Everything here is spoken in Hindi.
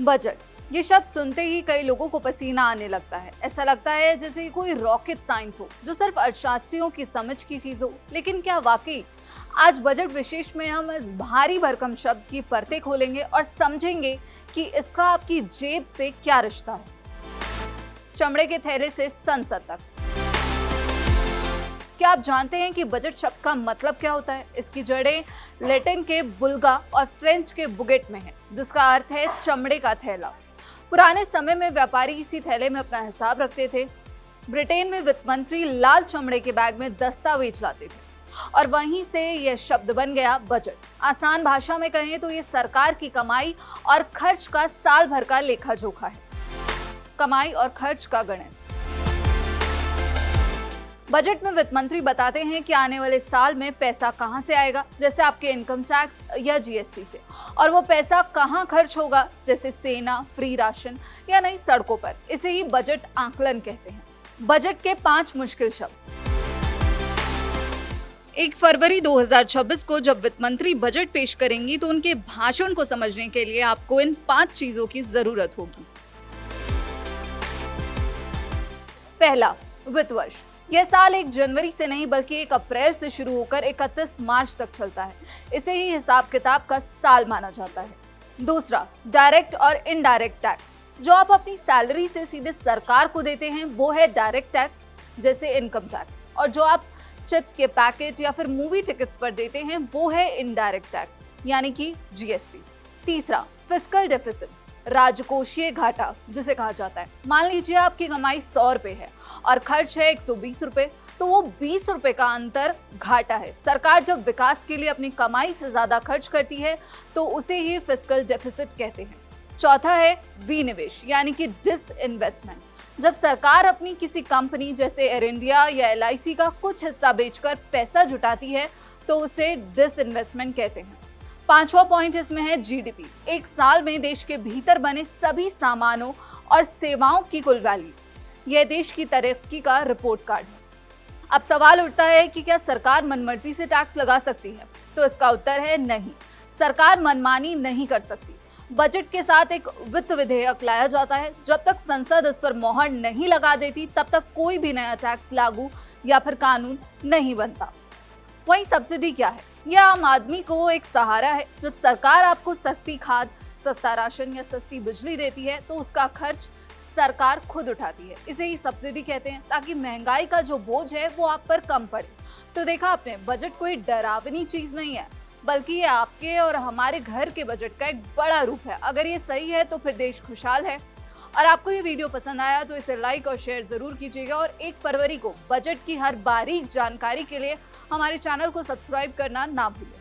बजट, ये शब्द सुनते ही कई लोगों को पसीना आने लगता है। ऐसा लगता है जैसे ये कोई रॉकेट साइंस हो जो सिर्फ अर्थशास्त्रियों की समझ की चीज हो। लेकिन क्या वाकई? आज बजट विशेष में हम इस भारी भरकम शब्द की परतें खोलेंगे और समझेंगे कि इसका आपकी जेब से क्या रिश्ता है। चमड़े के थैले से संसद तक। क्या आप जानते हैं कि बजट शब्द का मतलब क्या होता है? इसकी जड़ें लैटिन के बुल्गा और फ्रेंच के बुगेट में है, जिसका अर्थ है चमड़े का थैला। पुराने समय में व्यापारी इसी थैले में अपना हिसाब रखते थे। ब्रिटेन में वित्त मंत्री लाल चमड़े के बैग में दस्तावेज लाते थे और वहीं से यह शब्द बन गया बजट। आसान भाषा में कहें तो ये सरकार की कमाई और खर्च का साल भर का लेखा जोखा है। कमाई और खर्च का गणन। बजट में वित्त मंत्री बताते हैं कि आने वाले साल में पैसा कहां से आएगा, जैसे आपके इनकम टैक्स या जीएसटी से, और वो पैसा कहां खर्च होगा, जैसे सेना, फ्री राशन या नई सड़कों पर। इसे ही बजट आकलन कहते हैं। बजट के 5 मुश्किल शब्द। 1 फरवरी 2026 को जब वित्त मंत्री बजट पेश करेंगी तो उनके भाषण को समझने के लिए आपको इन 5 चीजों की जरूरत होगी। पहला, वित्त वर्ष। यह साल 1 जनवरी से नहीं बल्कि 1 अप्रैल से शुरू होकर 31 मार्च तक चलता है। इसे ही हिसाब किताब का साल माना जाता है। दूसरा, डायरेक्ट और इनडायरेक्ट टैक्स। जो आप अपनी सैलरी से सीधे सरकार को देते हैं वो है डायरेक्ट टैक्स, जैसे इनकम टैक्स, और जो आप चिप्स के पैकेट या फिर मूवी टिकट्स पर देते हैं वो है इनडायरेक्ट टैक्स, यानी कि जीएसटी। तीसरा, फिस्कल डेफिसिट, राजकोषीय घाटा जिसे कहा जाता है। मान लीजिए आपकी कमाई 100 रुपए है और खर्च है 120 रुपए, तो वो 20 रुपए का अंतर घाटा है। सरकार जब विकास के लिए अपनी कमाई से ज्यादा खर्च करती है तो उसे ही फिस्कल डेफिसिट कहते हैं। चौथा है विनिवेश, यानी कि डिसइन्वेस्टमेंट। जब सरकार अपनी किसी कंपनी जैसे एयर इंडिया या एलआईसी का कुछ हिस्सा बेचकर पैसा जुटाती है तो उसे डिसइन्वेस्टमेंट कहते हैं। 5वां पॉइंट इसमें है जीडीपी। एक साल में देश के भीतर बने सभी सामानों और सेवाओं की कुल वैल्यू। यह देश की तरक्की का रिपोर्ट कार्ड है। अब सवाल उठता है कि क्या सरकार मनमर्जी से टैक्स लगा सकती है? तो इसका उत्तर है नहीं, सरकार मनमानी नहीं कर सकती। बजट के साथ एक वित्त विधेयक लाया जाता है। जब तक संसद इस पर मोहर नहीं लगा देती तब तक कोई भी नया टैक्स लागू या फिर कानून नहीं बनता। वहीं सब्सिडी क्या है? यह आम आदमी को एक सहारा है। जब सरकार आपको सस्ती खाद, सस्ता राशन या सस्ती बिजली देती है तो उसका खर्च सरकार खुद उठाती है। इसे ही सब्सिडी कहते हैं, ताकि महंगाई का जो बोझ है वो आप पर कम पड़े। तो देखा आपने, बजट कोई डरावनी चीज नहीं है, बल्कि ये आपके और हमारे घर के बजट का एक बड़ा रूप है। अगर ये सही है तो फिर देश खुशहाल है। और आपको ये वीडियो पसंद आया तो इसे लाइक और शेयर जरूर कीजिएगा, और 1 फरवरी को बजट की हर बारीक जानकारी के लिए हमारे चैनल को सब्सक्राइब करना ना भूलें।